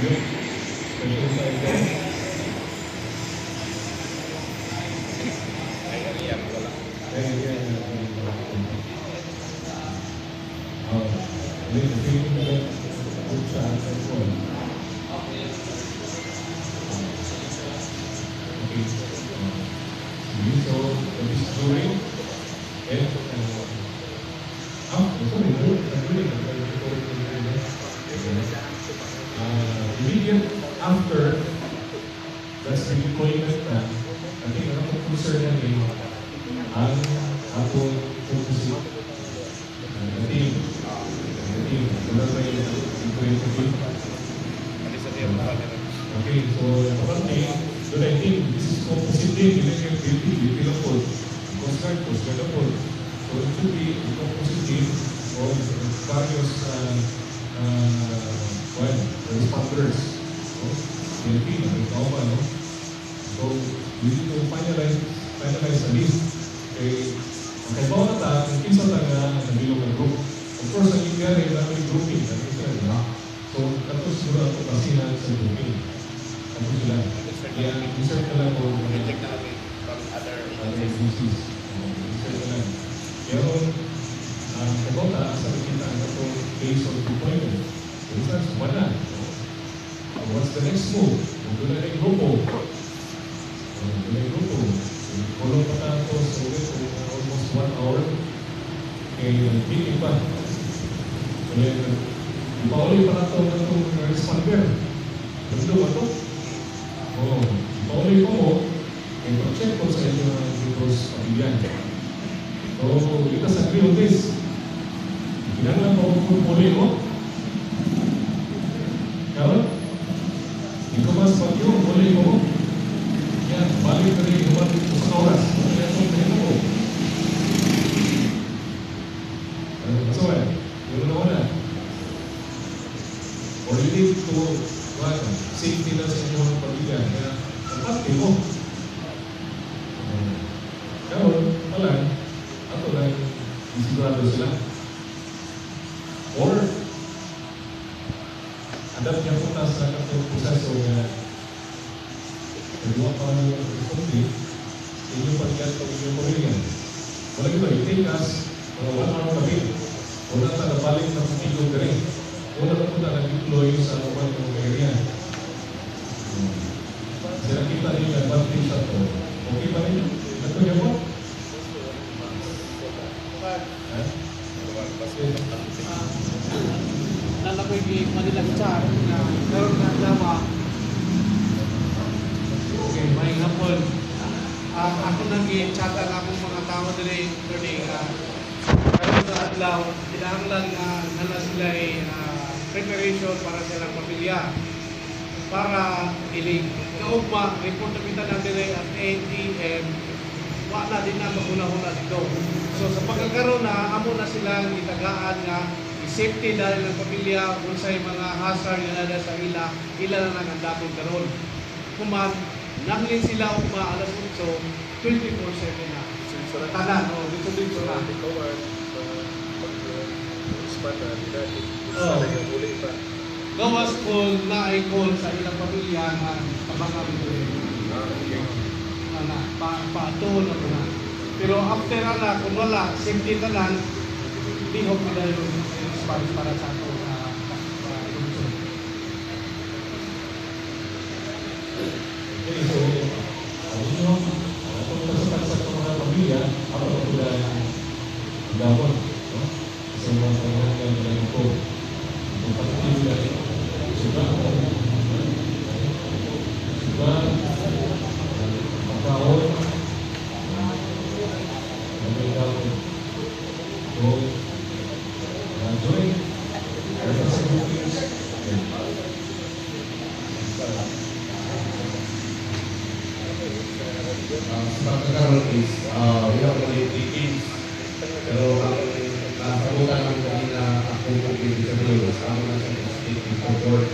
yung special size. Ayan, wala. Ayan. Then the feeling that good siya sa phone. Okay. So, what is doing? And, immediate after, that's the deployment na, I think nakapag-user na rin ang Apple Focus. Wala ba yung deployment? Okay, so apparently, but I think this is composite day, hindi lang po. Coast Guard na po. So it should be a composite day of various responders. PNP, ikaw ba, no? So we need to finalize the list. Okay, ang kaibaw na ta, ang kinsa ta nga nabilog ang group. Of course, ang nangyari namin grouping, so tapos siguro ako pasinan sa grouping. Tapos sila. Kaya research na lang po other agencies. Research na lang. Pero kaibaw na, sa kita na ito based on deployment. For instance, wala. What's the next move? Doon na yung grupo. Kulong pa na ito sa almost 1 hour. Kaya meeting pa. Kaya ipauli pa na ito ng responder. Gusto ba ito? Ipauli pa mo. Kaya pa-check po sa inyo ng grupos pamilyan. So, ito sa agree on this. Kinanglan pa kung puli mo. Karon? Ikaw mas pag yung puli mo. Yan, balik ka rin naman sa oras. Kaya ito mo. So, yung na or you need to safety na sa inyong pamilya. Kaya, ang pati mo. Karon, pala, ato lang, isigurado sila. Or, adapt niya po sa katong proseso na nagawa pa ng responde sa inyong pagkat o inyong pamilya. Wala ito, i-take us mga 1 hour kami. Wala na nabalik na patigong ka rin. Wala na po na nag-deploy sa mga area. Kasi nakita niyo yung advantage na ito. Okay pa rin? Ito niyo po? Nalakoy di Manila Char na meron na dawa. Okay, may hapon. Ako nang i-chatan akong mga tao dili learning karon sa adlaw kinahanglan na sila preparation para sa ilang pamilya para ilig kaugma report na kita ng dire at 8 PM wala din na maguna-una dito. So sa pagkakaroon na amo na silang itagaan nga safety dahil ng pamilya kung sa mga hazard na sa ila na nagandapon karon. Kuman nanglin sila ugma alas 8 24/7 na. So tanan dito na. Gawas ko na ay call sa ilang pamilya na tabangan ko paatuon na na. Pero after na, kung wala, safety na lang, hindi ko pinadalo yung response para sa ato lumusod. Okay, so, kung nasa sa mga pamilya, ako na po dahil gawon. Sa mga pamilya na ko. Kung patuloy na suga, magkawon, pagkakaroon is, we have only 3 kids. Pero ang nasabutan ng kanina akong pagkakit sa Diyos, ang nasa state before board.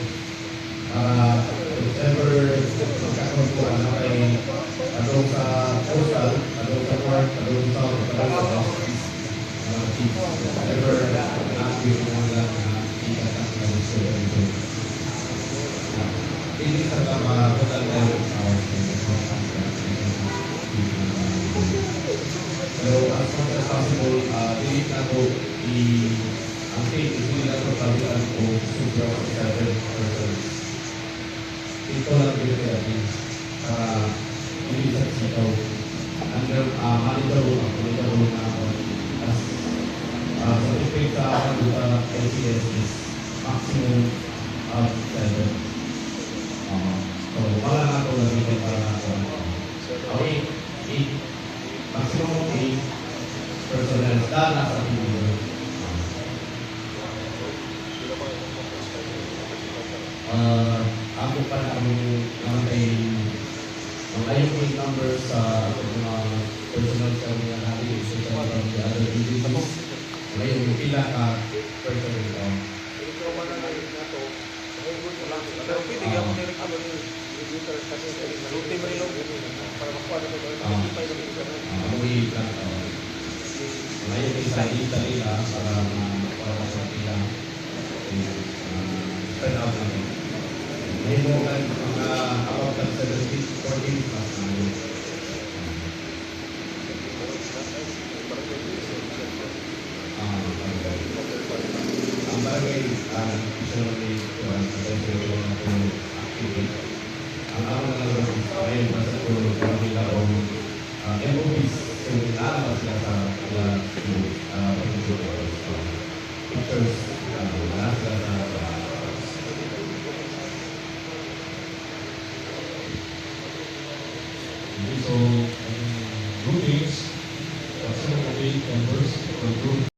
Para whatever magkakaroon po na kay adong sa postal, adong sa court, adong sa south, adong sa office, mga kids. Whatever na-active mo lang na itatang na gusto ito. Hindi sa kapag-hotel tayo. So, as much as possible, delete na po ang state is hindi na po tabihan po super seven persons. Ito lang din natin para hindi sa sitaw. Under monitor na as certificate sa LCS is maximum of 7. So, wala na ito gamitin para na ito. Okay, 8. Maximum of 8 personnel na sa video. Ako pa na ang namatay ang ayong number sa mga personal sa mga natin so sa mga other videos. Ngayon yung pila ka personal ito. Pero pwede ka mo nire-recover yung computer kasi maluti mo rin para makuha na ito. Hindi pa yung Amoy lang ito. Ngayon isa Italy para sa pila. Spread out natin. Ngayon mo kan mga about 17, 14 plus na yun. Ang barangay, usually, activity. Ang ako na lang ngayon, nasa puno para nila o MOPs, yung lalabas sila sa pictures